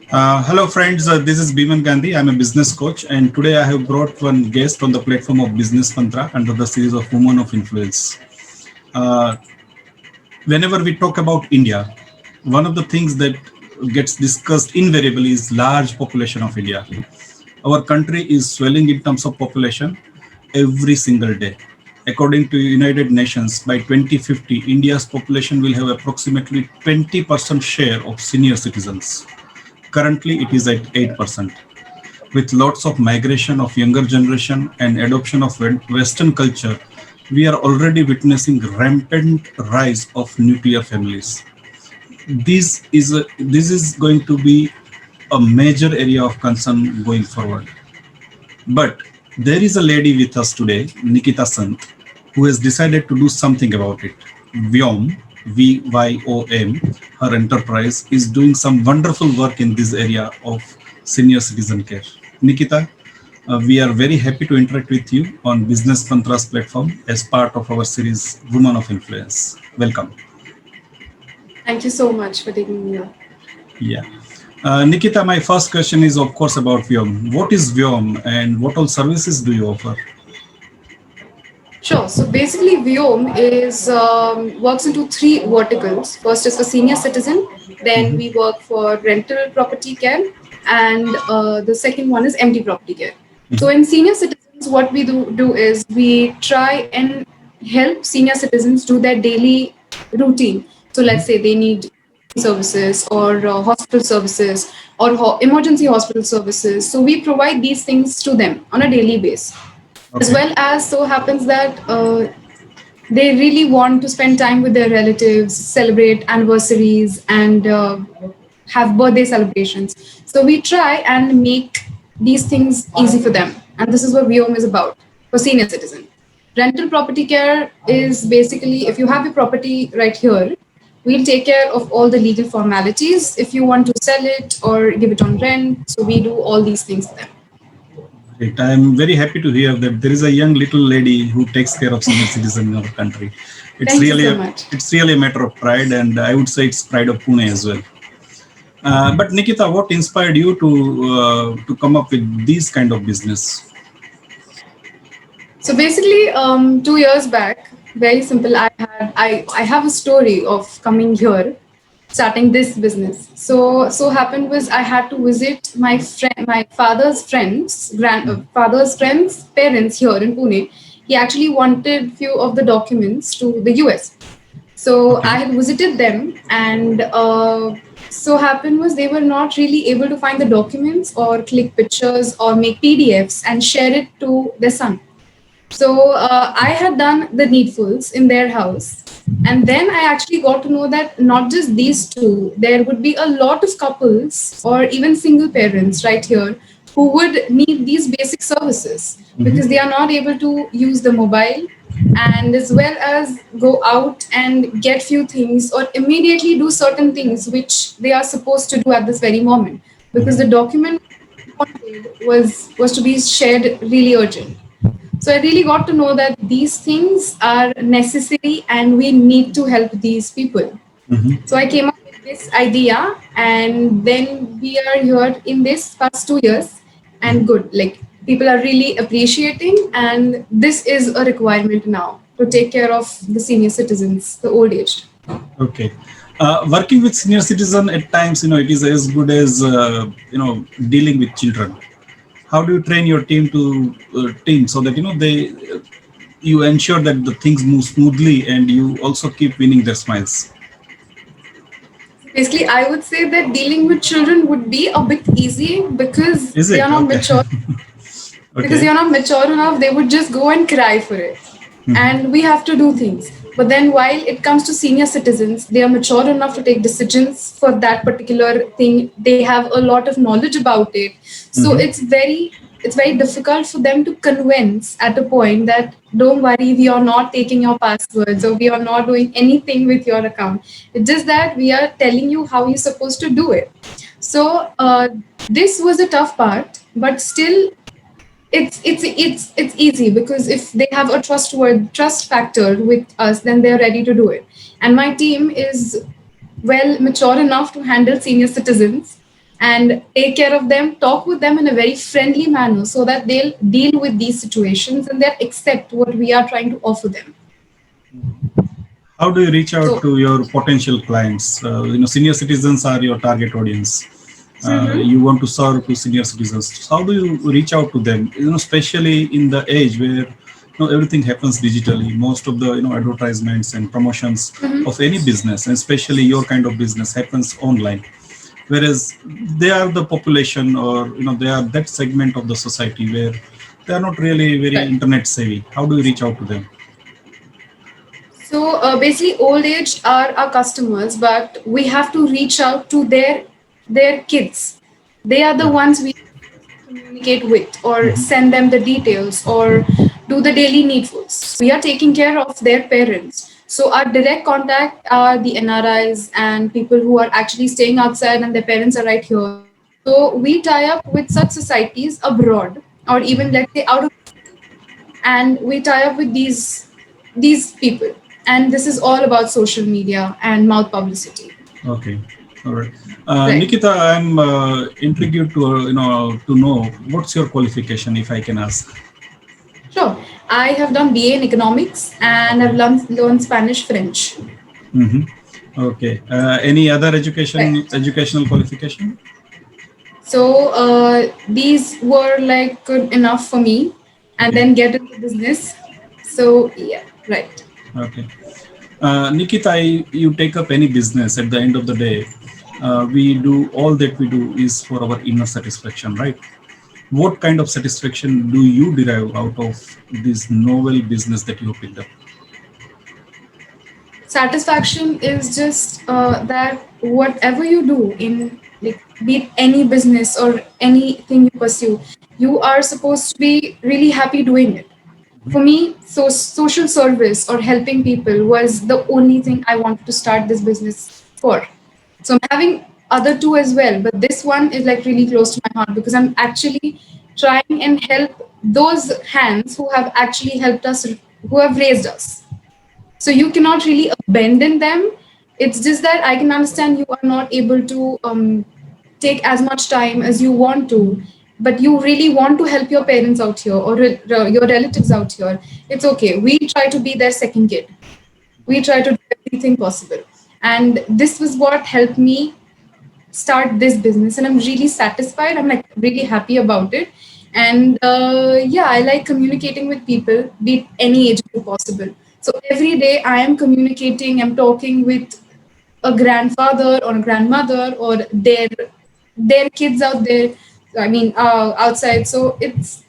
Hello, friends. This is Biman Gandhi. I'm a business coach, and today I have brought one guest on the platform of Business Mantra under the series of Women of Influence. Uh, Whenever we talk about India, one of the things that gets discussed invariably is large population of India. Our country is swelling in terms of population every single day. According to United Nations, by 2050, India's population will have approximately 20% share of senior citizens. Currently, it is at 8%. With lots of migration of younger generation and adoption of Western culture, we are already witnessing rampant rise of nuclear families. This is going to be a major area of concern going forward. But there is a lady with us today, Nikita Sant, who has decided to do something about it. VYOM, VYOM, her enterprise, is doing some wonderful work in this area of senior citizen care. Nikita, we are very happy to interact with you on Business Mantra's platform as part of our series Women of Influence. Welcome. Thank you so much for taking me here. Yeah. Nikita, my first question is, of course, about VYOM. What is VYOM and what all services do you offer? Sure. So basically, VYOM is works into three verticals. First is for senior citizen. Then we work for rental property care, and the second one is empty property care. So in senior citizens, what we do is we try and help senior citizens do their daily routine. So let's say they need services or hospital services or emergency hospital services. So we provide these things to them on a daily basis. As Okay. well as so happens that they really want to spend time with their relatives, celebrate anniversaries, and have birthday celebrations. So we try and make these things easy for them. And this is what VOM is about for senior citizen. Rental property care is basically if you have your property right here, we'll take care of all the legal formalities. If you want to sell it or give it on rent, so we do all these things for them. Great. I'm very happy to hear that there is a young little lady who takes care of senior citizens in our country. It's Thank you really so a much. it's really a matter of pride, and I would say it's pride of Pune as well. But Nikita, what inspired you to come up with these kind of business? So basically, 2 years back, very simple. I have a story of coming here, starting this business. So happened was I had to visit my father's friends, grandfather's friends' parents here in Pune. He actually wanted few of the documents to the US. So Okay. I had visited them, and so happened was they were not really able to find the documents or click pictures or make PDFs and share it to their son. So I had done the needfuls in their house. And then I actually got to know that not just these two, there would be a lot of couples or even single parents right here who would need these basic services because they are not able to use the mobile and as well as go out and get few things or immediately do certain things which they are supposed to do at this very moment because the document wanted was to be shared really urgent. So I really got to know that these things are necessary and we need to help these people. So I came up with this idea, and then we are here in this past 2 years, and good. Like people are really appreciating, and this is a requirement now to take care of the senior citizens, the old aged. Okay. Working with senior citizen at times, it is as good as dealing with children. How do you train your team so that you ensure that the things move smoothly and you also keep winning their smiles? Basically, I would say that dealing with children would be a bit easy because Is they are it not okay? mature because Okay. you're not mature enough, they would just go and cry for it. And we have to do things. But then while it comes to senior citizens, they are mature enough to take decisions for that particular thing. They have a lot of knowledge about it. So it's very difficult for them to convince at a point that don't worry, we are not taking your passwords or we are not doing anything with your account. It's just that we are telling you how you're supposed to do it. So this was a tough part, but still it's easy because if they have a trust factor with us, then they're ready to do it. And my team is well mature enough to handle senior citizens. and take care of them, talk with them in a very friendly manner so that they'll deal with these situations and they'll accept what we are trying to offer them. How do you reach out So, to your potential clients? Senior citizens are your target audience. mhm, You want to serve to senior citizens. How do you reach out to them? Especially in the age where everything happens digitally. Most of the advertisements and promotions mhm. of any business, and especially your kind of business, happens online. Whereas they are the population, or they are that segment of the society where they are not really very Right. internet savvy. How do you reach out to them? So basically, old age are our customers, but we have to reach out to their kids. They are the Yeah. ones we communicate with, or send them the details, or do the daily needfuls. We are taking care of their parents. So our direct contact are the NRIs and people who are actually staying outside and their parents are right here. So we tie up with such societies abroad, or even let's say out of, and we tie up with these people, and this is all about social media and mouth publicity. Okay. All right. Right. Nikita, I'm intrigued to to know what's your qualification, if I can ask. Sure. I have done BA in economics and I've Okay. learned Spanish, French. Mm-hmm. Okay. Any other Right. educational qualification? So these were like good enough for me, and Okay. then get into business. So yeah, right. Okay. Nikita, you take up any business. At the end of the day, we do all that we do is for our inner satisfaction, right? What kind of satisfaction do you derive out of this novel business that you have picked up? Satisfaction is just that whatever you do in, like, be it any business or anything you pursue, you are supposed to be really happy doing it. For me, so social service or helping people was the only thing I wanted to start this business for. So I'm having other two as well, but this one is like really close to my heart because I'm actually trying and help those hands who have actually helped us, who have raised us. So you cannot really abandon them. It's just that I can understand you are not able to take as much time as you want to, but you really want to help your parents out here, or your relatives out here. It's okay. We try to be their second kid. We try to do everything possible. And this was what helped me start this business, and I'm really satisfied. I'm like really happy about it. And yeah, I like communicating with people, be it any age group possible. So every day I am communicating, I'm talking with a grandfather or a grandmother or their kids out there, I mean outside. So it's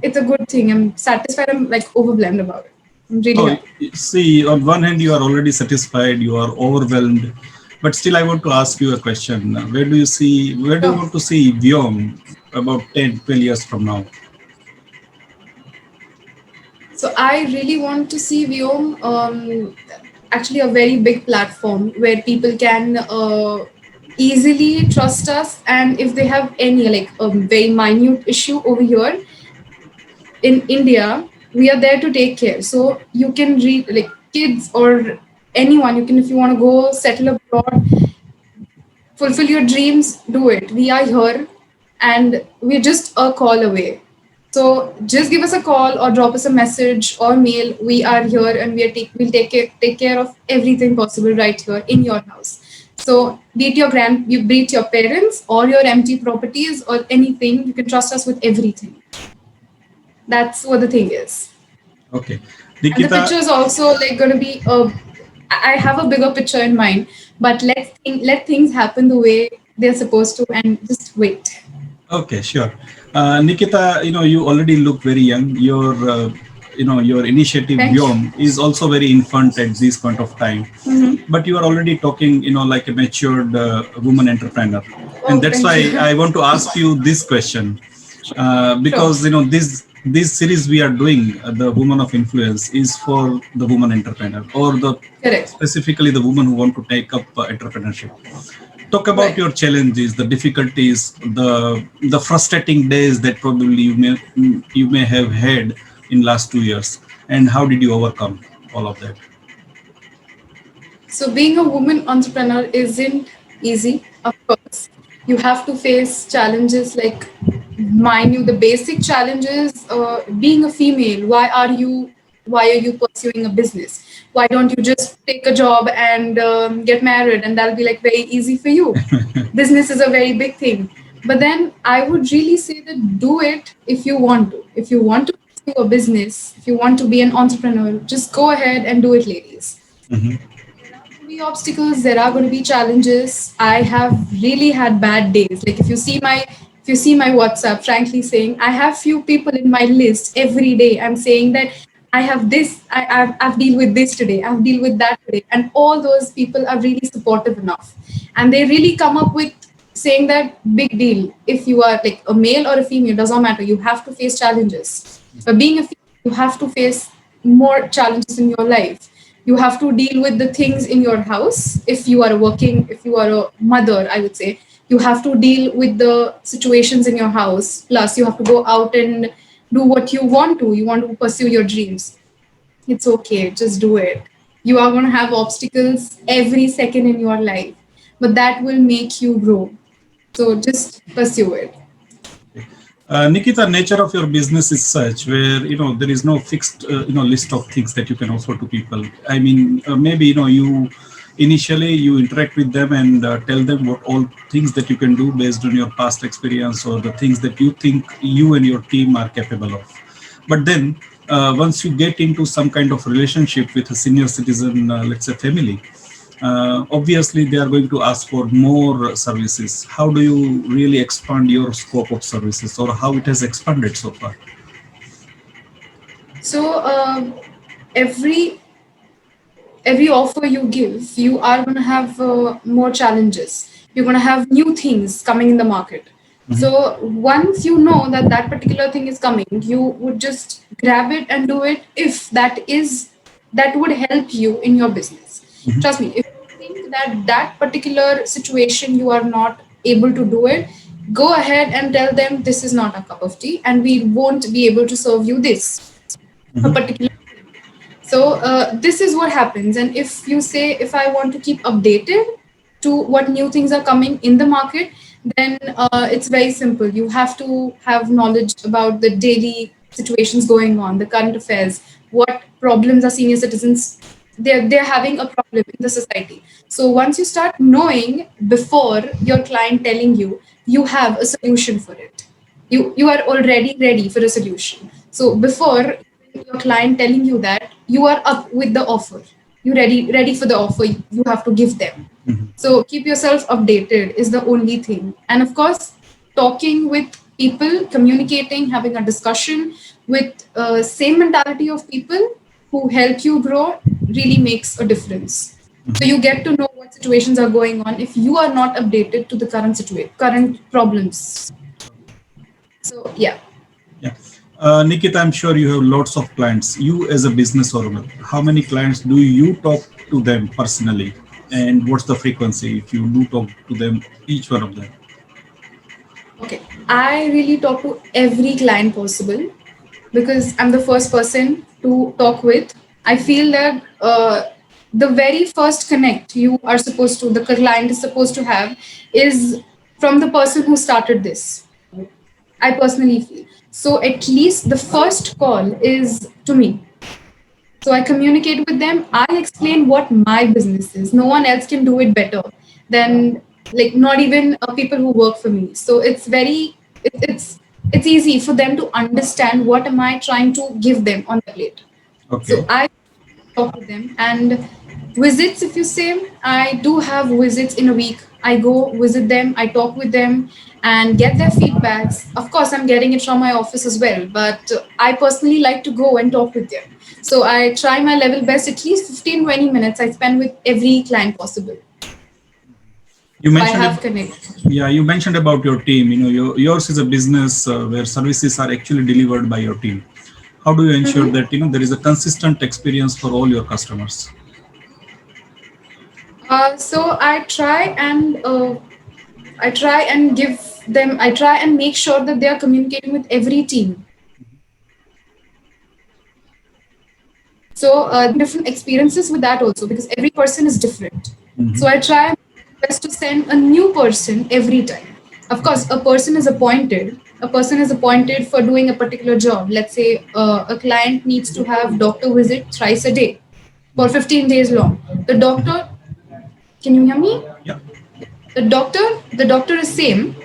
a good thing. I'm satisfied. I'm like overwhelmed about it. I'm really Oh, happy. see, on one hand, you are already satisfied, you are overwhelmed, but still, I want to ask you a question. Where do you So want to see VYOM about 10, 12 years from now? So I really want to see VYOM actually a very big platform where people can easily trust us, and if they have any like a very minute issue over here in India, we are there to take care. So you can read like kids or anyone. You can, if you want to go settle abroad, fulfill your dreams, do it. We are here, and we're just a call away. So just give us a call or drop us a message or mail. We are here, and we'll take care of everything possible right here in your house. So be it your parents or your empty properties or anything, you can trust us with everything. That's what the thing is. Okay. And the picture Nikita, is also like going to be a. I have a bigger picture in mind, but let things happen the way they're supposed to, and just wait. okay, sure. Nikita, you already look very young. Your initiative Thank you. VYOM is also very infant at this point of time. But you are already talking, like a matured woman entrepreneur, and Oh, that's thank why you. I want to ask you this question, Sure. because this series we are doing, the Woman of Influence, is for the woman entrepreneur, or the Correct. specifically the woman who want to take up entrepreneurship. Talk about Right. your challenges, the difficulties, the frustrating days that probably you may have had in last 2 years, and how did you overcome all of that? So being a woman entrepreneur isn't easy, of course. You have to face challenges like, mind you, the basic challenges. Being a female, why are you pursuing a business? Why don't you just take a job and get married, and that'll be like very easy for you? Business is a very big thing. But then I would really say that do it if you want to. If you want to pursue a business, if you want to be an entrepreneur, just go ahead and do it, ladies. Mhm. There are going to be obstacles, there are going to be challenges. I have really had bad days. Like if you see my WhatsApp, frankly saying, I have few people in my list every day. I'm saying that I have this, I've deal with this today, I've deal with that today. And all those people are really supportive enough. And they really come up with saying that big deal. If you are like a male or a female, does not matter. You have to face challenges. But being a female, you have to face more challenges in your life. You have to deal with the things in your house. If you are working, if you are a mother, I would say, you have to deal with the situations in your house. Plus, you have to go out and do what you want to. You want to pursue your dreams. It's okay, just do it. You are going to have obstacles every second in your life, but that will make you grow. So just pursue it. Nikita, nature of your business is such where there is no fixed list of things that you can offer to people. I mean, maybe you initially you interact with them and tell them what all things that you can do based on your past experience or the things that you think you and your team are capable of. But then once you get into some kind of relationship with a senior citizen, let's say family, obviously they are going to ask for more services. How do you really expand your scope of services, or how it has expanded so far? So every every offer you give, you are going to have more challenges. You're going to have new things coming in the market. So once you know that that particular thing is coming, you would just grab it and do it if that would help you in your business. Trust me, if you think that that particular situation you are not able to do it, go ahead and tell them this is not a cup of tea and we won't be able to serve you this a Mhm. particular. So this is what happens. And if you say, if I want to keep updated to what new things are coming in the market, then it's very simple. You have to have knowledge about the daily situations going on, the current affairs, what problems are senior citizens. They're having a problem in the society. So once you start knowing before your client telling you, you have a solution for it. You are already ready for a solution. So before your client telling you that, you are up with the offer, you ready for the offer you have to give them. So keep yourself updated is the only thing. And of course, talking with people, communicating, having a discussion with same mentality of people who help you grow really makes a difference. So you get to know what situations are going on if you are not updated to the current problems. So yeah. Yeah. Nikita, I'm sure you have lots of clients. You as a business owner, how many clients do you talk to them personally? And what's the frequency if you do talk to them, each one of them? Okay, I really talk to every client possible because I'm the first person to talk with. I feel that the very first connect the client is supposed to have is from the person who started this. I personally feel. So at least the first call is to me. So I communicate with them. I explain what my business is. No one else can do it better than, like, not even people who work for me. So it's easy for them to understand what am I trying to give them on the plate. So Okay. I talk to them. And visits, if you say, I do have visits in a week. I go visit them, I talk with them and get their feedbacks. Of course, I'm getting it from my office as well, but I personally like to go and talk with them. So I try my level best, at least 15-20 minutes I spend with every client possible. You So I mentioned, have connect. yeah, you mentioned about your team. Yours is a business where services are actually delivered by your team. How do you ensure that there is a consistent experience for all your customers? So I try and make sure that they are communicating with every team. So different experiences with that also, because every person is different. So I try my best to send a new person every time. Of course, a person is appointed for doing a particular job. Let's say a client needs to have doctor visit thrice a day for 15 days long. The doctor, can you hear me? Yeah. The doctor is same,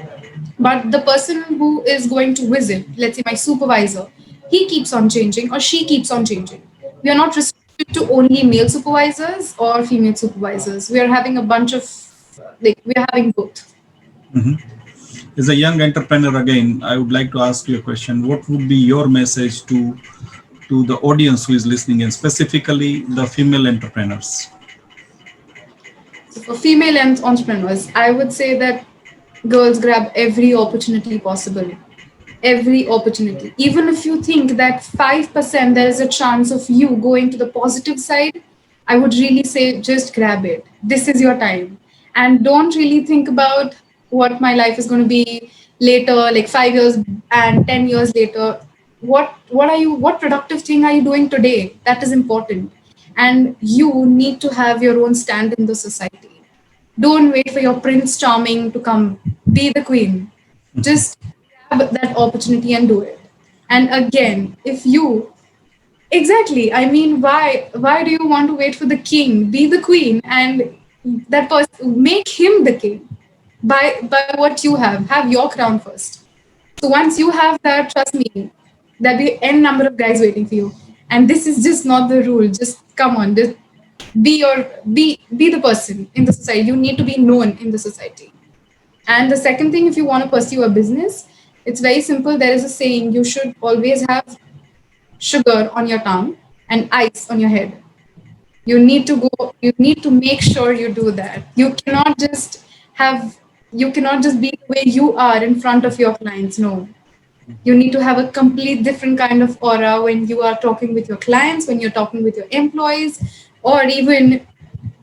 but the person who is going to visit, let's say my supervisor, he keeps on changing or she keeps on changing. We are not restricted to only male supervisors or female supervisors. We are having a bunch of, like, we are having both. As a young entrepreneur, again, I would like to ask you a question. What would be your message to the audience who is listening, and specifically the female entrepreneurs? So for female entrepreneurs, I would say that girls, grab every opportunity possible. Every opportunity. Even if you think that 5% there is a chance of you going to the positive side, I would really say just grab it. This is your time. And don't really think about what my life is going to be later, like 5 years and 10 years later. What productive thing are you doing today? That is important. And you need to have your own stand in the society. Don't wait for your prince charming to come. Be the queen. Just grab that opportunity and do it. And again, if you exactly, I mean, why do you want to wait for the king? Be the queen, and that person, make him the king by what you have. Have your crown first. So once you have that, trust me, there'll be n number of guys waiting for you. And this is just not the rule. Just come on, just be the person in the society. You need to be known in the society. And the second thing, if you want to pursue a business, it's very simple. There is a saying: you should always have sugar on your tongue and ice on your head. You need to make sure you do that. Have you cannot just be the way you are in front of your clients. No, you need to have a complete different kind of aura when you are talking with your clients, when you're talking with your employees, or even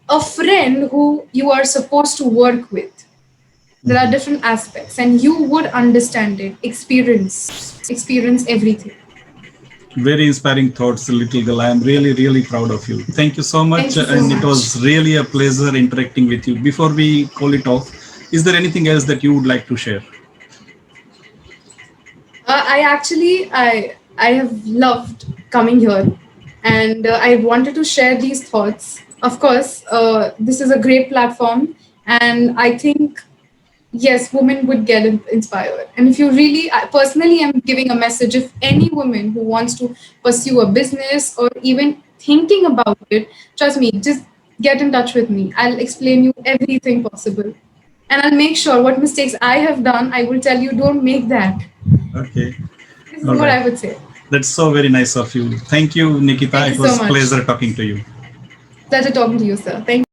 a friend who you are supposed to work with. There are different aspects, and you would understand it, experience everything. Very inspiring thoughts, little girl. I am really, really proud of you. Thank you so Thank much. you so And it much. was really a pleasure interacting with you. Before we call it off, is there anything else that you would like to share? I have loved coming here, and I wanted to share these thoughts. Of course, this is a great platform, and I think yes, women would get inspired. And if you really, I personally am giving a message: if any woman who wants to pursue a business or even thinking about it, trust me, just get in touch with me. I'll explain you everything possible, and I'll make sure what mistakes I have done. I will tell you, don't make that. Okay. This is All what right. I would say. That's so very nice of you. Thank you, Nikita. Thank you It so was much. pleasure talking to you. Pleasure talking to you, sir. Thank you.